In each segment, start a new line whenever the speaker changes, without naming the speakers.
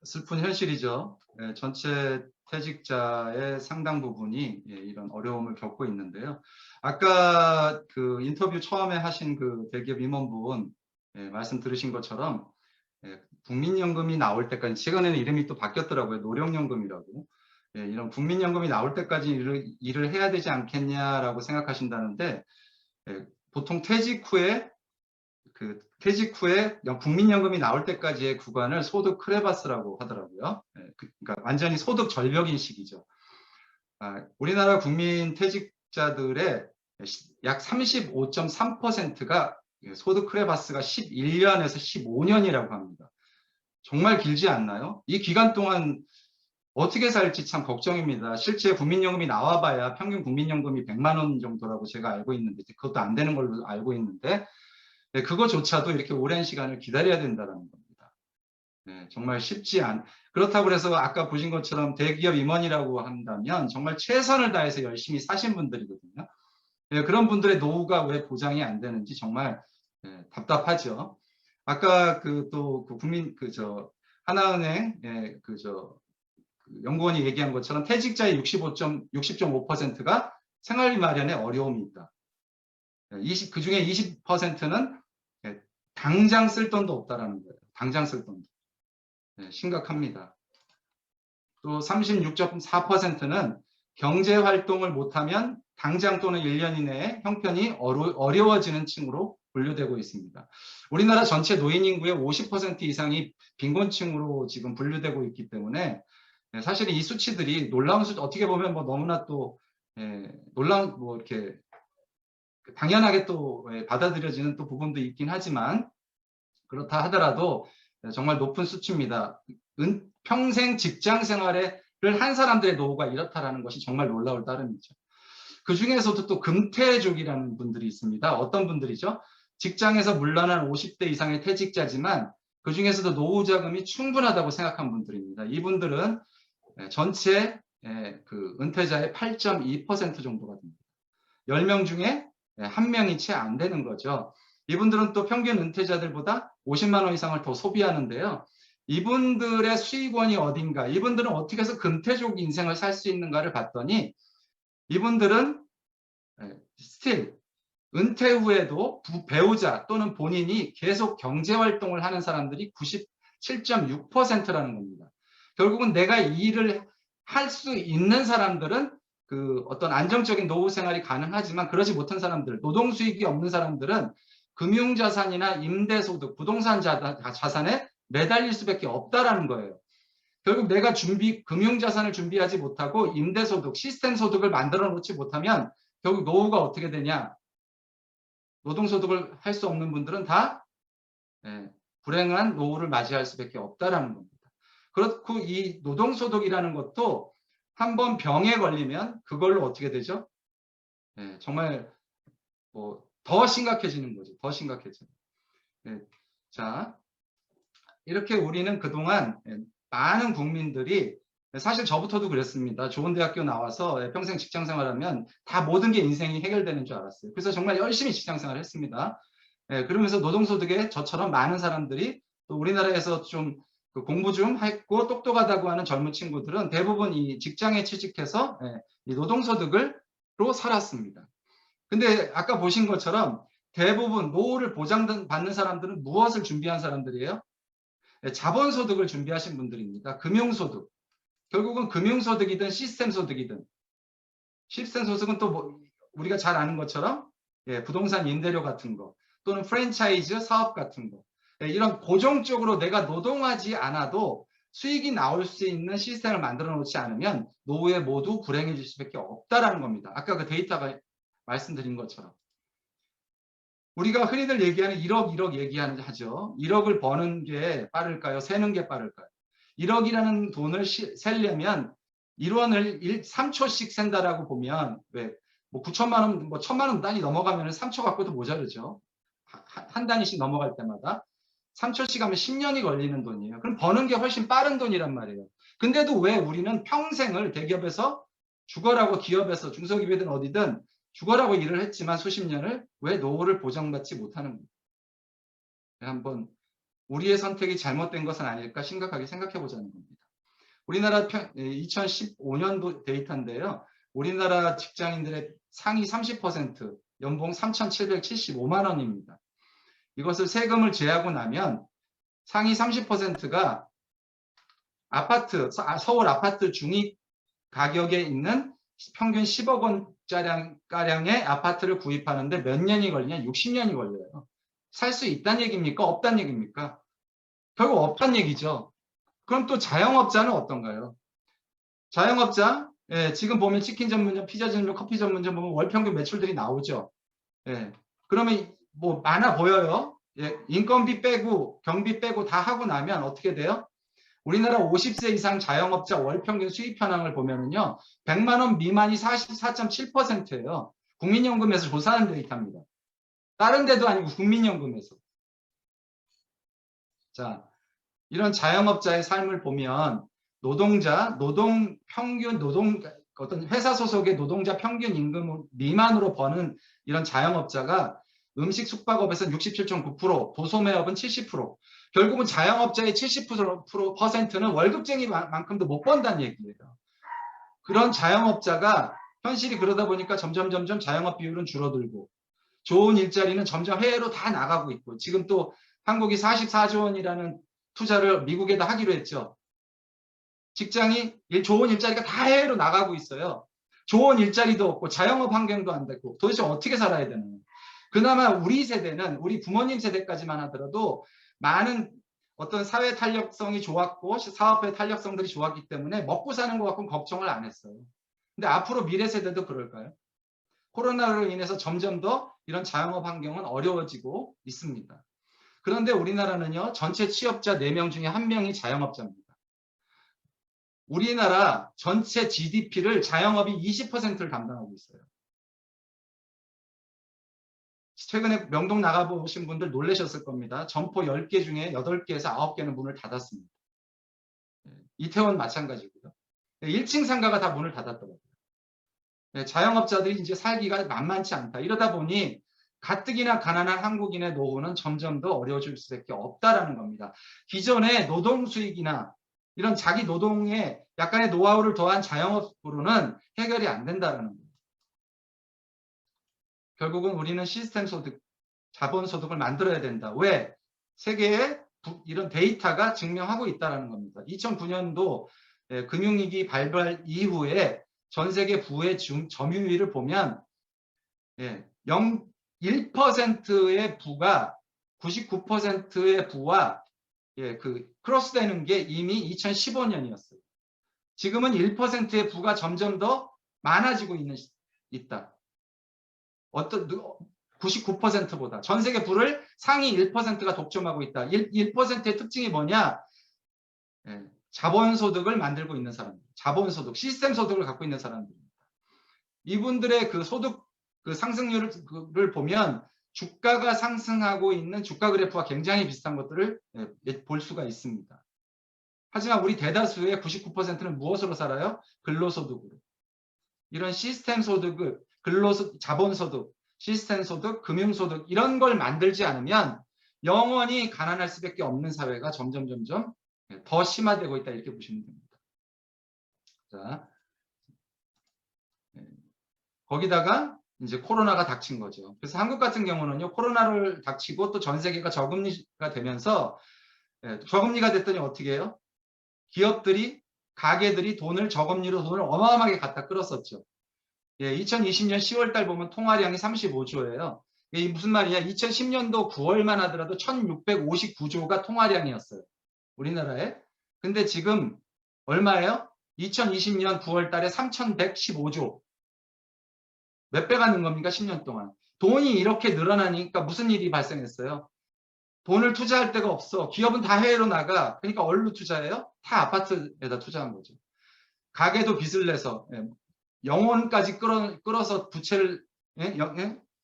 슬픈 현실이죠. 전체 퇴직자의 상당 부분이 이런 어려움을 겪고 있는데요. 아까 그 인터뷰 처음에 하신 그 대기업 임원분 말씀 들으신 것처럼 국민연금이 나올 때까지, 최근에는 이름이 또 바뀌었더라고요. 노령연금이라고. 이런 국민연금이 나올 때까지 일을 해야 되지 않겠냐라고 생각하신다는데, 보통 퇴직 후에 국민연금이 나올 때까지의 구간을 소득 크레바스라고 하더라고요. 그러니까 완전히 소득 절벽인 시기죠. 우리나라 국민 퇴직자들의 약 35.3%가 소득 크레바스가 11년에서 15년이라고 합니다. 정말 길지 않나요? 이 기간 동안 어떻게 살지 참 걱정입니다. 실제 국민연금이 나와봐야 평균 국민연금이 100만 원 정도라고 제가 알고 있는데, 그것도 안 되는 걸로 알고 있는데, 그거조차도 이렇게 오랜 시간을 기다려야 된다는 겁니다. 정말 그렇다고 해서 아까 보신 것처럼 대기업 임원이라고 한다면 정말 최선을 다해서 열심히 사신 분들이거든요. 그런 분들의 노후가 왜 보장이 안 되는지 정말 답답하죠. 아까 하나은행 연구원이 얘기한 것처럼 퇴직자의 60.5%가 생활비 마련에 어려움이 있다. 그중에 20%는 당장 쓸 돈도 없다라는 거예요. 당장 쓸 돈도. 심각합니다. 또 36.4%는 경제 활동을 못하면 당장 또는 1년 이내에 형편이 어려워지는 층으로 분류되고 있습니다. 우리나라 전체 노인 인구의 50% 이상이 빈곤층으로 지금 분류되고 있기 때문에 사실 이 수치들이 놀라운 어떻게 보면 너무나 또 놀라운 이렇게 당연하게 또 받아들여지는 또 부분도 있긴 하지만, 그렇다 하더라도 정말 높은 수치입니다. 평생 직장 생활을 한 사람들의 노후가 이렇다라는 것이 정말 놀라울 따름이죠. 그 중에서도 또 금퇴족이라는 분들이 있습니다. 어떤 분들이죠? 직장에서 물러난 50대 이상의 퇴직자지만 그 중에서도 노후 자금이 충분하다고 생각한 분들입니다. 이분들은 전체 그 은퇴자의 8.2% 정도가 됩니다. 10명 중에 1명이 채 안 되는 거죠. 이분들은 또 평균 은퇴자들보다 50만 원 이상을 더 소비하는데요. 이분들의 수익원이 어딘가, 이분들은 어떻게 해서 금퇴족 인생을 살 수 있는가를 봤더니, 이분들은 스틸 은퇴 후에도 배우자 또는 본인이 계속 경제활동을 하는 사람들이 97.6%라는 겁니다. 결국은 내가 이 일을 할 수 있는 사람들은 그 어떤 안정적인 노후 생활이 가능하지만, 그러지 못한 사람들, 노동 수익이 없는 사람들은 금융자산이나 임대소득, 부동산 자산에 매달릴 수밖에 없다라는 거예요. 결국 내가 금융자산을 준비하지 못하고 임대소득, 시스템 소득을 만들어 놓지 못하면 결국 노후가 어떻게 되냐? 노동소득을 할 수 없는 분들은 다 불행한 노후를 맞이할 수밖에 없다라는 겁니다. 그렇고 이 노동소득이라는 것도 한번 병에 걸리면 그걸로 어떻게 되죠? 정말 더 심각해지는 거죠. 더 심각해져요. 자, 이렇게 우리는 그동안 많은 국민들이, 사실 저부터도 그랬습니다. 좋은 대학교 나와서 평생 직장 생활하면 다 모든 게 인생이 해결되는 줄 알았어요. 그래서 정말 열심히 직장 생활을 했습니다. 그러면서 노동소득에 저처럼 많은 사람들이, 또 우리나라에서 좀 공부 좀 했고 똑똑하다고 하는 젊은 친구들은 대부분 이 직장에 취직해서 이 노동소득으로 살았습니다. 근데 아까 보신 것처럼 대부분 노후를 보장받는 사람들은 무엇을 준비한 사람들이에요? 자본소득을 준비하신 분들입니다. 금융소득. 결국은 금융소득이든 시스템소득이든, 시스템소득은 또 우리가 잘 아는 것처럼 부동산 임대료 같은 거, 또는 프랜차이즈 사업 같은 거, 이런 고정적으로 내가 노동하지 않아도 수익이 나올 수 있는 시스템을 만들어 놓지 않으면 노후에 모두 불행해질 수밖에 없다라는 겁니다. 아까 그 데이터가 말씀드린 것처럼. 우리가 흔히들 얘기하는 1억 얘기하죠. 1억을 버는 게 빠를까요? 세는 게 빠를까요? 1억이라는 돈을 세려면 1원을 3초씩 센다라고 보면, 왜 9천만 원, 1,000만 원 단위 넘어가면 3초 갖고도 모자르죠. 한 단위씩 넘어갈 때마다 3초씩 하면 10년이 걸리는 돈이에요. 그럼 버는 게 훨씬 빠른 돈이란 말이에요. 근데도 왜 우리는 평생을 대기업에서 죽어라고, 기업에서 중소기업이든 어디든 죽어라고 일을 했지만 수십 년을 왜 노후를 보장받지 못하는 거예요? 한번 우리의 선택이 잘못된 것은 아닐까 심각하게 생각해 보자는 겁니다. 우리나라 2015년도 데이터인데요. 우리나라 직장인들의 상위 30% 연봉 3,775만 원입니다. 이것을 세금을 제하고 나면 상위 30%가 아파트, 서울 아파트 중위 가격에 있는 평균 10억 원가량의 아파트를 구입하는데 몇 년이 걸리냐? 60년이 걸려요. 살 수 있다는 얘기입니까? 없다는 얘기입니까? 결국 없다는 얘기죠. 그럼 또 자영업자는 어떤가요? 자영업자, 예, 지금 보면 치킨 전문점, 피자 전문점, 커피 전문점 보면 월 평균 매출들이 나오죠. 예, 그러면 뭐 많아 보여요. 예, 인건비 빼고 경비 빼고 다 하고 나면 어떻게 돼요? 우리나라 50세 이상 자영업자 월 평균 수입 현황을 보면은요, 100만 원 미만이 44.7%예요. 국민연금에서 조사한 데이터입니다. 다른 데도 아니고 국민연금에서. 자, 이런 자영업자의 삶을 보면 어떤 회사 소속의 노동자 평균 임금 미만으로 버는 이런 자영업자가 음식 숙박업에서는 67.9%, 도소매업은 70%. 결국은 자영업자의 70%는 월급쟁이만큼도 못 번다는 얘기예요. 그런 자영업자가 현실이 그러다 보니까 점점 자영업 비율은 줄어들고 좋은 일자리는 점점 해외로 다 나가고 있고, 지금 또 한국이 44조 원이라는 투자를 미국에다 하기로 했죠. 직장이 좋은 일자리가 다 해외로 나가고 있어요. 좋은 일자리도 없고 자영업 환경도 안 되고 도대체 어떻게 살아야 되나요? 그나마 우리 세대는, 우리 부모님 세대까지만 하더라도 많은 어떤 사회 탄력성이 좋았고 사업의 탄력성들이 좋았기 때문에 먹고 사는 것 갖고는 걱정을 안 했어요. 근데 앞으로 미래 세대도 그럴까요? 코로나로 인해서 점점 더 이런 자영업 환경은 어려워지고 있습니다. 그런데 우리나라는요, 전체 취업자 4명 중에 1명이 자영업자입니다. 우리나라 전체 GDP를 자영업이 20%를 담당하고 있어요. 최근에 명동 나가보신 분들 놀라셨을 겁니다. 점포 10개 중에 8개에서 9개는 문을 닫았습니다. 이태원 마찬가지고요. 1층 상가가 다 문을 닫았더라고요. 자영업자들이 이제 살기가 만만치 않다. 이러다 보니 가뜩이나 가난한 한국인의 노후는 점점 더 어려워질 수밖에 없다라는 겁니다. 기존의 노동 수익이나 이런 자기 노동에 약간의 노하우를 더한 자영업으로는 해결이 안 된다는 거예요. 결국은 우리는 시스템 소득, 자본 소득을 만들어야 된다. 왜? 세계에 이런 데이터가 증명하고 있다는 겁니다. 2009년도 금융위기 발발 이후에 전 세계 부의 점유율을 보면 1%의 부가 99%의 부와 크로스되는 게 이미 2015년이었어요. 지금은 1%의 부가 점점 더 많아지고 있다. 99%보다 전 세계 부를 상위 1%가 독점하고 있다. 1%의 특징이 뭐냐? 자본소득을 만들고 있는 사람들, 자본소득, 시스템 소득을 갖고 있는 사람들입니다. 이분들의 그 소득 상승률을 보면 주가가 상승하고 있는 주가 그래프와 굉장히 비슷한 것들을 볼 수가 있습니다. 하지만 우리 대다수의 99%는 무엇으로 살아요? 근로소득으로. 이런 시스템 소득을, 자본소득, 시스템 소득, 금융소득 이런 걸 만들지 않으면 영원히 가난할 수밖에 없는 사회가 점점 더 심화되고 있다, 이렇게 보시면 됩니다. 자, 거기다가 이제 코로나가 닥친 거죠. 그래서 한국 같은 경우는요, 코로나를 닥치고 또 전 세계가 저금리가 되면서 저금리가 됐더니 어떻게 해요? 기업들이, 가게들이 저금리로 돈을 어마어마하게 갖다 끌었었죠. 2020년 10월 달 보면 통화량이 35조예요. 이게 무슨 말이냐? 2010년도 9월만 하더라도 1659조가 통화량이었어요. 우리나라에. 근데 지금 얼마예요? 2020년 9월 달에 3115조. 몇 배가 는 겁니까? 10년 동안. 돈이 이렇게 늘어나니까 무슨 일이 발생했어요? 돈을 투자할 데가 없어. 기업은 다 해외로 나가. 그러니까 어디로 투자해요? 다 아파트에다 투자한 거죠. 가게도 빚을 내서 영혼까지 끌어서 부채를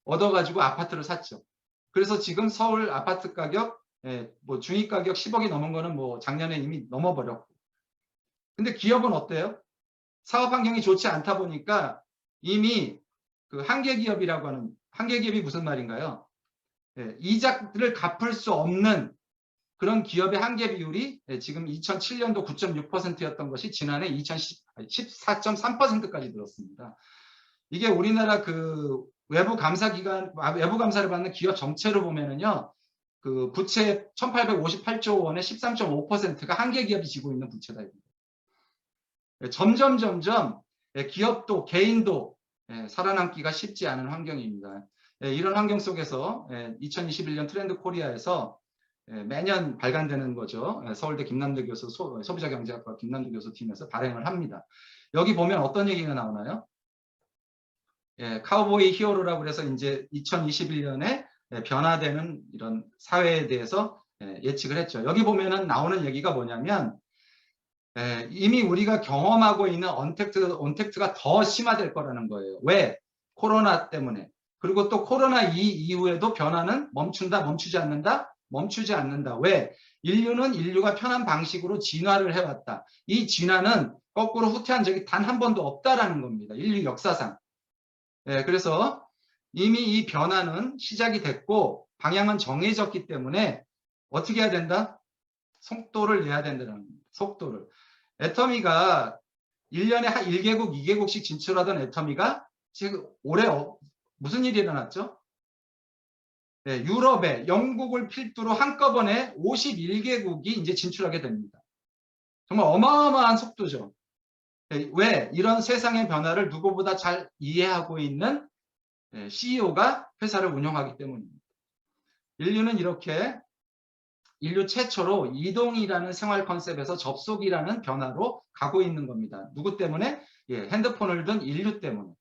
얻어가지고 아파트를 샀죠. 그래서 지금 서울 아파트 가격, 뭐 중위 가격 10억이 넘은 거는 뭐 작년에 이미 넘어버렸고. 근데 기업은 어때요? 사업 환경이 좋지 않다 보니까 이미 그 한계기업이라고 하는, 한계기업이 무슨 말인가요? 이자를 갚을 수 없는 그런 기업의 한계 비율이 지금 2007년도 9.6%였던 것이 지난해 14.3%까지 늘었습니다. 이게 우리나라 그 외부 감사를 받는 기업 전체로 보면은요, 그 부채 1,858조 원의 13.5%가 한계 기업이 지고 있는 부채다. 점점 기업도 개인도 살아남기가 쉽지 않은 환경입니다. 이런 환경 속에서 2021년 트렌드 코리아에서 매년 발간되는 거죠. 서울대 김남대 교수 소비자경제학과 김남대 교수 팀에서 발행을 합니다. 여기 보면 어떤 얘기가 나오나요? 카우보이 히어로라고 해서 이제 2021년에 변화되는 이런 사회에 대해서 예측을 했죠. 여기 보면은 나오는 얘기가 뭐냐면 이미 우리가 경험하고 있는 언택트가 더 심화될 거라는 거예요. 왜? 코로나 때문에. 그리고 또 코로나 이후에도 변화는 멈추지 않는다? 멈추지 않는다. 왜? 인류가 편한 방식으로 진화를 해왔다. 이 진화는 거꾸로 후퇴한 적이 단 한 번도 없다라는 겁니다. 인류 역사상. 그래서 이미 이 변화는 시작이 됐고 방향은 정해졌기 때문에 어떻게 해야 된다? 속도를 내야 된다는 겁니다. 속도를. 애터미가 1년에 한 1개국, 2개국씩 진출하던 애터미가 지금 올해 무슨 일이 일어났죠? 유럽에 영국을 필두로 한꺼번에 51개국이 이제 진출하게 됩니다. 정말 어마어마한 속도죠. 왜? 이런 세상의 변화를 누구보다 잘 이해하고 있는 CEO가 회사를 운영하기 때문입니다. 인류는 이렇게 인류 최초로 이동이라는 생활 컨셉에서 접속이라는 변화로 가고 있는 겁니다. 누구 때문에? 핸드폰을 든 인류 때문에.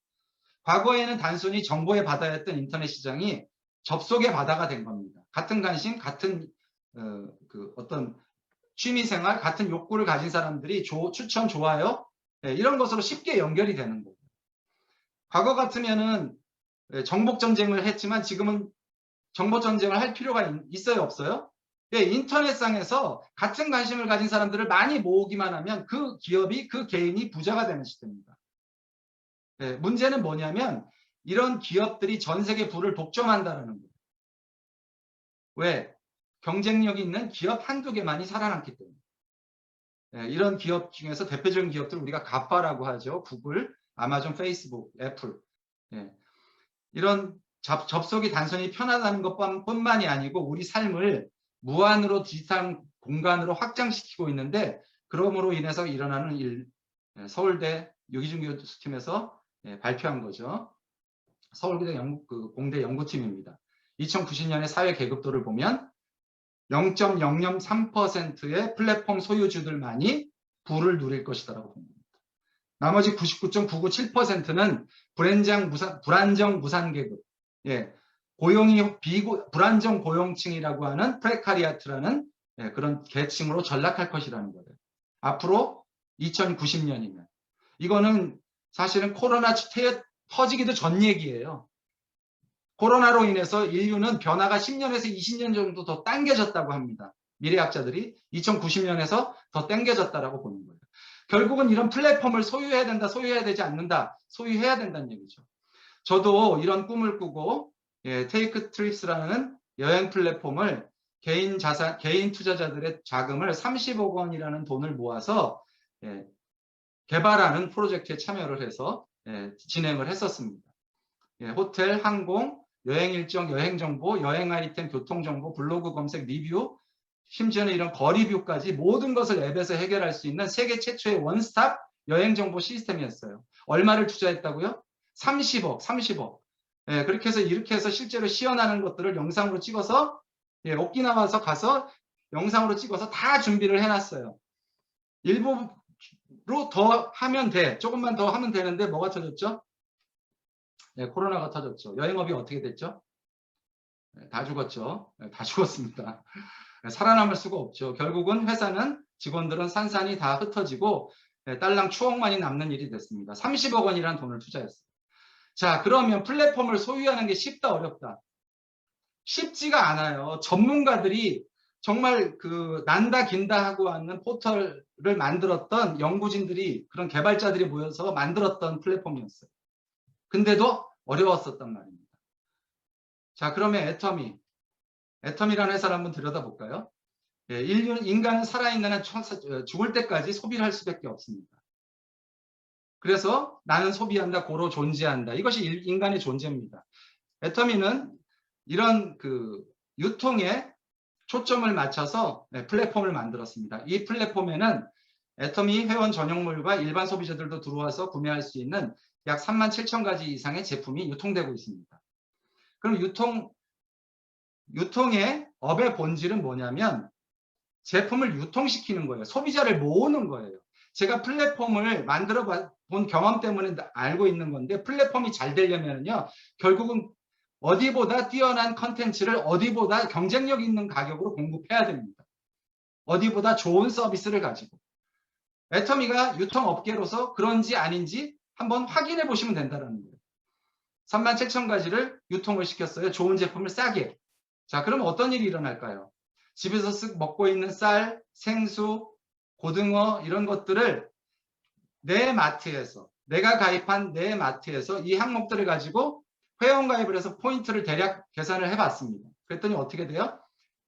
과거에는 단순히 정보의 바다였던 인터넷 시장이 접속의 바다가 된 겁니다. 같은 관심, 같은 어떤 취미생활, 같은 욕구를 가진 사람들이 추천, 좋아요 이런 것으로 쉽게 연결이 되는 거예요. 과거 같으면은 정복 전쟁을 했지만 지금은 정보 전쟁을 할 필요가 있어요, 없어요? 인터넷상에서 같은 관심을 가진 사람들을 많이 모으기만 하면 그 기업이, 그 개인이 부자가 되는 시대입니다. 문제는 뭐냐면 이런 기업들이 전 세계 부를 독점한다는 거예요. 왜? 경쟁력 있는 기업 한두 개만이 살아남기 때문에. 이런 기업 중에서 대표적인 기업들 우리가 가파라고 하죠. 구글, 아마존, 페이스북, 애플. 이런 접속이 단순히 편하다는 것뿐만이 아니고 우리 삶을 무한으로 디지털 공간으로 확장시키고 있는데 그러므로 인해서 일어나는 일, 서울대 유기준 교수팀에서 발표한 거죠. 서울대 공대 연구팀입니다. 2090년의 사회 계급도를 보면 0.003%의 플랫폼 소유주들만이 부를 누릴 것이라고 봅니다. 나머지 99.997%는 불안정 무산 계급, 불안정 고용층이라고 하는 프레카리아트라는 그런 계층으로 전락할 것이라는 거예요. 앞으로 2090년이면. 이거는 사실은 코로나 터지기도 전 얘기예요. 코로나로 인해서 인류는 변화가 10년에서 20년 정도 더 당겨졌다고 합니다. 미래학자들이 2090년에서 더 당겨졌다라고 보는 거예요. 결국은 이런 플랫폼을 소유해야 된다, 소유해야 되지 않는다, 소유해야 된다는 얘기죠. 저도 이런 꿈을 꾸고 테이크 트립스라는 여행 플랫폼을 개인 투자자들의 자금을 30억 원이라는 돈을 모아서 개발하는 프로젝트에 참여를 해서 진행을 했었습니다. 호텔, 항공, 여행 일정, 여행 정보, 여행 아이템, 교통 정보, 블로그 검색, 리뷰, 심지어는 이런 거리뷰까지 모든 것을 앱에서 해결할 수 있는 세계 최초의 원스톱 여행 정보 시스템이었어요. 얼마를 투자했다고요? 30억. 그렇게 해서 이렇게 해서 실제로 시연하는 것들을 영상으로 찍어서 오키나와서 가서 영상으로 찍어서 다 준비를 해놨어요. 일부로 더 하면 돼. 조금만 더 하면 되는데 뭐가 터졌죠? 코로나가 터졌죠. 여행업이 어떻게 됐죠? 다 죽었죠. 다 죽었습니다. 살아남을 수가 없죠. 결국은 회사는 직원들은 산산이 다 흩어지고 딸랑 추억만이 남는 일이 됐습니다. 30억 원이라는 돈을 투자했어요. 자, 그러면 플랫폼을 소유하는 게 쉽다, 어렵다? 쉽지가 않아요. 전문가들이 정말 난다 긴다 하고 하는 포털을 만들었던 연구진들이, 그런 개발자들이 모여서 만들었던 플랫폼이었어요. 근데도 어려웠었단 말입니다. 자, 그러면 애터미라는 회사를 한번 들여다볼까요? 예, 인간은 살아있는 한 죽을 때까지 소비를 할 수밖에 없습니다. 그래서 나는 소비한다, 고로 존재한다. 이것이 인간의 존재입니다. 애터미는 이런 그 유통에 초점을 맞춰서 플랫폼을 만들었습니다. 이 플랫폼에는 애터미 회원 전용물과 일반 소비자들도 들어와서 구매할 수 있는 약 37,000가지 이상의 제품이 유통되고 있습니다. 그럼 유통의 업의 본질은 뭐냐면 제품을 유통시키는 거예요. 소비자를 모으는 거예요. 제가 플랫폼을 만들어 본 경험 때문에 알고 있는 건데, 플랫폼이 잘 되려면요, 결국은 어디보다 뛰어난 컨텐츠를 어디보다 경쟁력 있는 가격으로 공급해야 됩니다. 어디보다 좋은 서비스를 가지고. 애터미가 유통업계로서 그런지 아닌지 한번 확인해 보시면 된다는 거예요. 37,000가지를 유통을 시켰어요. 좋은 제품을 싸게. 자, 그럼 어떤 일이 일어날까요? 집에서 쓱 먹고 있는 쌀, 생수, 고등어 이런 것들을 내 마트에서, 내가 가입한 내 마트에서 이 항목들을 가지고 회원 가입을 해서 포인트를 대략 계산을 해봤습니다. 그랬더니 어떻게 돼요?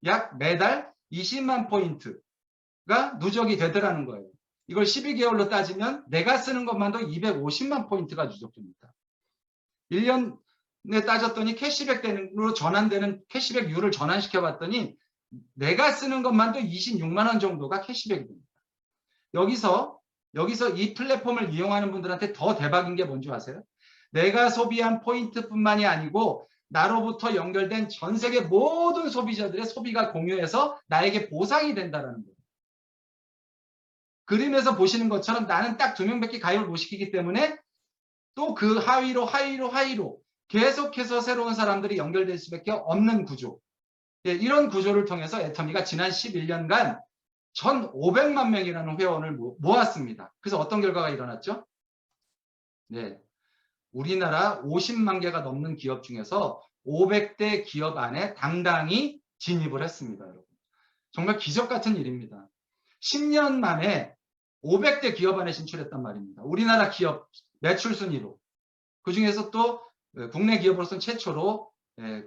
약 매달 20만 포인트가 누적이 되더라는 거예요. 이걸 12개월로 따지면 내가 쓰는 것만도 250만 포인트가 누적됩니다. 1년에 따졌더니 캐시백으로 전환되는 캐시백율을 전환시켜 봤더니 내가 쓰는 것만도 26만 원 정도가 캐시백이 됩니다. 여기서 이 플랫폼을 이용하는 분들한테 더 대박인 게 뭔지 아세요? 내가 소비한 포인트뿐만이 아니고 나로부터 연결된 전 세계 모든 소비자들의 소비가 공유해서 나에게 보상이 된다는 거예요. 그림에서 보시는 것처럼 나는 딱 2명밖에 가입을 못 시키기 때문에 또 그 하위로 계속해서 새로운 사람들이 연결될 수밖에 없는 구조. 예, 이런 구조를 통해서 애터미가 지난 11년간 1,500만 명이라는 회원을 모았습니다. 그래서 어떤 결과가 일어났죠? 네, 우리나라 50만 개가 넘는 기업 중에서 500대 기업 안에 당당히 진입을 했습니다. 여러분. 정말 기적 같은 일입니다. 10년 만에 500대 기업 안에 진출했단 말입니다. 우리나라 기업 매출 순위로. 그중에서 또 국내 기업으로서는 최초로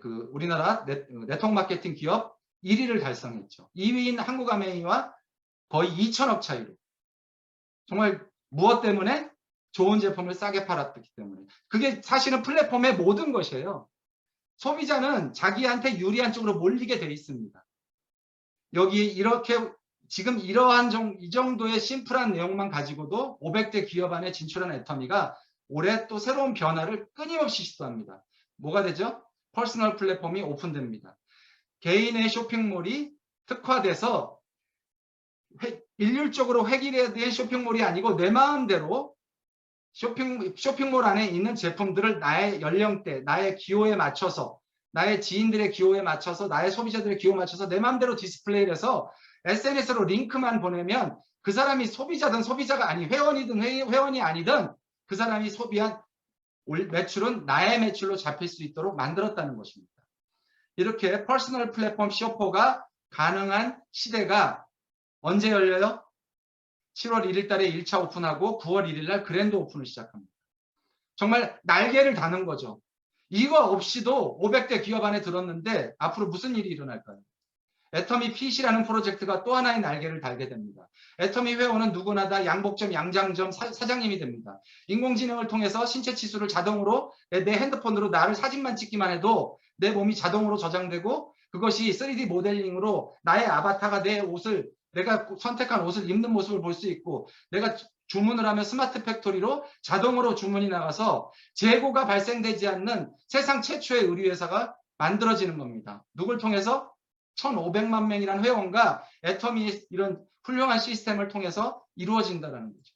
그 우리나라 네트워크 마케팅 기업 1위를 달성했죠. 2위인 한국아메이와 거의 2천억 차이로. 정말 무엇 때문에? 좋은 제품을 싸게 팔았기 때문에. 그게 사실은 플랫폼의 모든 것이에요. 소비자는 자기한테 유리한 쪽으로 몰리게 돼 있습니다. 여기 이렇게 지금 이러한 이 정도의 심플한 내용만 가지고도 500대 기업 안에 진출한 애터미가 올해 또 새로운 변화를 끊임없이 시도합니다. 뭐가 되죠? 퍼스널 플랫폼이 오픈됩니다. 개인의 쇼핑몰이 특화돼서 일률적으로 획일화된 쇼핑몰이 아니고 내 마음대로 쇼핑몰 안에 있는 제품들을 나의 연령대, 나의 기호에 맞춰서, 나의 지인들의 기호에 맞춰서, 나의 소비자들의 기호에 맞춰서 내 마음대로 디스플레이를 해서 SNS로 링크만 보내면 그 사람이 소비자든 소비자가 아닌 회원이든 회원이 아니든 그 사람이 소비한 매출은 나의 매출로 잡힐 수 있도록 만들었다는 것입니다. 이렇게 퍼스널 플랫폼 쇼퍼가 가능한 시대가 언제 열려요? 7월 1일 달에 1차 오픈하고 9월 1일 날 그랜드 오픈을 시작합니다. 정말 날개를 다는 거죠. 이거 없이도 500대 기업 안에 들었는데 앞으로 무슨 일이 일어날까요? 애터미 PC라는 프로젝트가 또 하나의 날개를 달게 됩니다. 애터미 회원은 누구나 다 양복점, 양장점 사장님이 됩니다. 인공지능을 통해서 신체 치수를 자동으로 내 핸드폰으로 나를 사진만 찍기만 해도 내 몸이 자동으로 저장되고 그것이 3D 모델링으로 나의 아바타가 내 옷을 내가 선택한 옷을 입는 모습을 볼 수 있고 내가 주문을 하면 스마트 팩토리로 자동으로 주문이 나가서 재고가 발생되지 않는 세상 최초의 의류회사가 만들어지는 겁니다. 누굴 통해서? 1,500만 명이라는 회원과 애터미의 이런 훌륭한 시스템을 통해서 이루어진다는 거죠.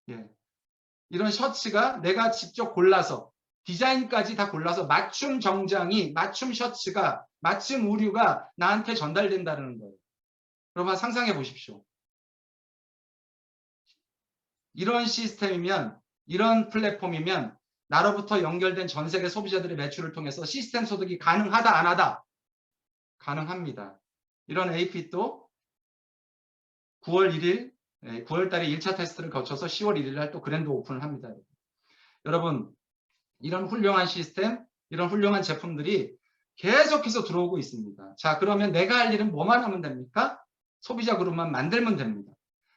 예. 이런 셔츠가 내가 직접 골라서 디자인까지 다 골라서 맞춤 정장이, 맞춤 셔츠가, 맞춤 의류가 나한테 전달된다는 거예요. 여러분 상상해 보십시오. 이런 시스템이면, 이런 플랫폼이면 나로부터 연결된 전 세계 소비자들의 매출을 통해서 시스템 소득이 가능하다, 안 하다? 가능합니다. 이런 AP도 9월 1일, 9월 달에 1차 테스트를 거쳐서 10월 1일 날 또 그랜드 오픈을 합니다. 여러분, 이런 훌륭한 시스템, 이런 훌륭한 제품들이 계속해서 들어오고 있습니다. 자, 그러면 내가 할 일은 뭐만 하면 됩니까? 소비자 그룹만 만들면 됩니다.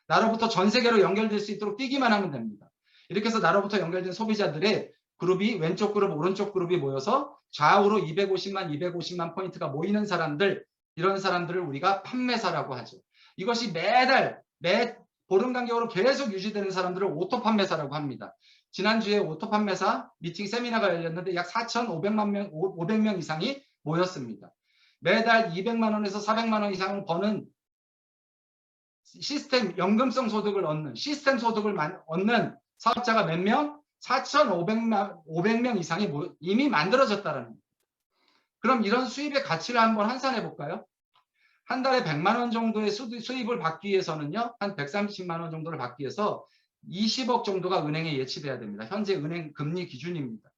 나로부터 전 세계로 연결될 수 있도록 뛰기만 하면 됩니다. 이렇게 해서 나로부터 연결된 소비자들의 그룹이 왼쪽 그룹, 오른쪽 그룹이 모여서 좌우로 250만 포인트가 모이는 사람들, 이런 사람들을 우리가 판매사라고 하죠. 이것이 매달, 매 보름 간격으로 계속 유지되는 사람들을 오토 판매사라고 합니다. 지난주에 오토 판매사 미팅 세미나가 열렸는데 약 4,500명 이상이 모였습니다. 매달 200만 원에서 400만 원 이상을 버는 시스템, 연금성 소득을 얻는, 시스템 소득을 얻는 사업자가 몇 명? 4,500명 이상이 이미 만들어졌다는 거예요. 그럼 이런 수입의 가치를 한번 환산해 볼까요? 한 달에 100만 원 정도의 수입을 받기 위해서는요, 한 130만 원 정도를 받기 위해서 20억 정도가 은행에 예치돼야 됩니다. 현재 은행 금리 기준입니다.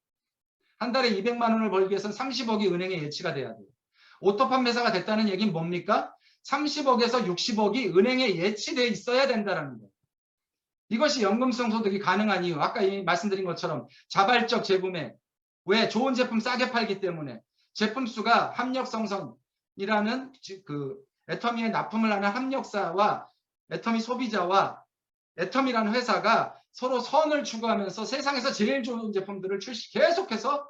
한 달에 200만 원을 벌기 위해서는 30억이 은행에 예치가 돼야 돼요. 오토 판매사가 됐다는 얘기는 뭡니까? 30억에서 60억이 은행에 예치돼 있어야 된다는 거예요. 이것이 연금성 소득이 가능한 이유. 아까 말씀드린 것처럼 자발적 재구매. 왜? 좋은 제품 싸게 팔기 때문에. 제품 수가 합력성선이라는 그 애터미에 납품을 하는 합력사와 애터미 소비자와 애터미라는 회사가 서로 선을 추구하면서 세상에서 제일 좋은 제품들을 계속해서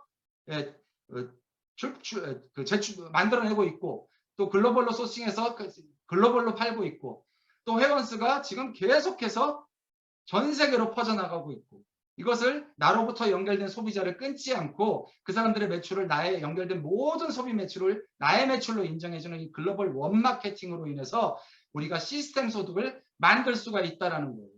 만들어내고 있고, 또 글로벌로 소싱해서 글로벌로 팔고 있고, 또 회원수가 지금 계속해서 전 세계로 퍼져나가고 있고, 이것을 나로부터 연결된 소비자를 끊지 않고 그 사람들의 매출을 나의 연결된 모든 소비 매출을 나의 매출로 인정해주는 이 글로벌 원마케팅으로 인해서 우리가 시스템 소득을 만들 수가 있다는 거예요.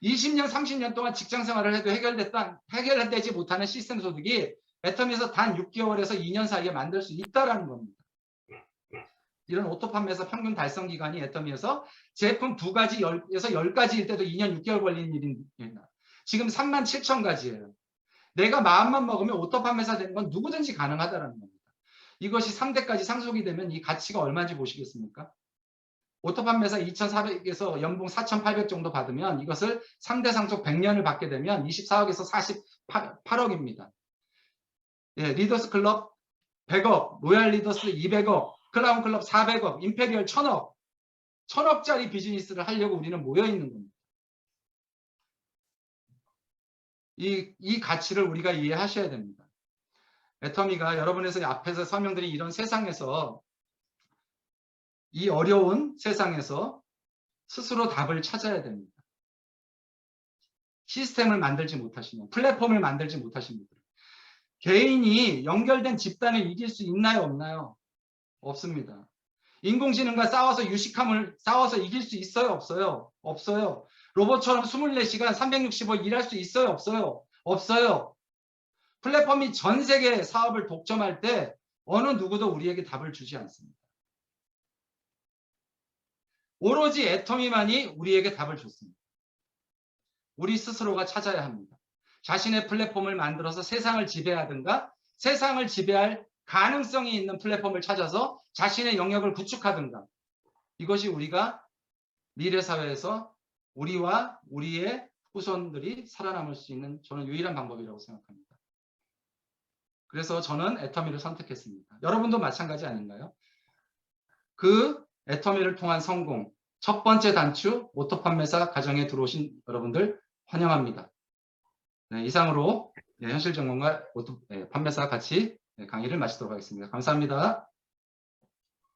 20년, 30년 동안 직장 생활을 해도 해결되지 못하는 시스템 소득이 애터미에서 단 6개월에서 2년 사이에 만들 수 있다는 겁니다. 이런 오토 판매사 평균 달성 기간이 애터미에서 제품 2가지에서 10가지일 때도 2년 6개월 걸리는 일입니다. 지금 37,000가지예요. 내가 마음만 먹으면 오토 판매사 되는 건 누구든지 가능하다는 겁니다. 이것이 3대까지 상속이 되면 이 가치가 얼마인지 보시겠습니까? 오토 판매사 2,400에서 연봉 4,800 정도 받으면 이것을 3대 상속 100년을 받게 되면 24억에서 48억입니다. 예, 리더스 클럽 100억, 로얄 리더스 200억, 클라운 클럽 400억, 임페리얼 1,000억, 1,000억짜리 비즈니스를 하려고 우리는 모여 있는 겁니다. 이 가치를 우리가 이해하셔야 됩니다. 애터미가 여러분에서 앞에서 설명드린 이런 세상에서, 이 어려운 세상에서 스스로 답을 찾아야 됩니다. 시스템을 만들지 못하시면, 플랫폼을 만들지 못하신 분들, 개인이 연결된 집단을 이길 수 있나요, 없나요? 없습니다. 인공지능과 싸워서 싸워서 이길 수 있어요, 없어요? 없어요. 로봇처럼 24시간 365일 일할 수 있어요, 없어요? 없어요. 플랫폼이 전 세계 사업을 독점할 때 어느 누구도 우리에게 답을 주지 않습니다. 오로지 애터미만이 우리에게 답을 줬습니다. 우리 스스로가 찾아야 합니다. 자신의 플랫폼을 만들어서 세상을 지배하든가, 세상을 지배할 가능성이 있는 플랫폼을 찾아서 자신의 영역을 구축하든가, 이것이 우리가 미래사회에서 우리와 우리의 후손들이 살아남을 수 있는 저는 유일한 방법이라고 생각합니다. 그래서 저는 애터미를 선택했습니다. 여러분도 마찬가지 아닌가요? 그 애터미를 통한 성공, 첫 번째 단추, 오토 판매사 가정에 들어오신 여러분들 환영합니다. 네, 이상으로 현실전공과 오토 판매사 같이 강의를 마치도록 하겠습니다. 감사합니다.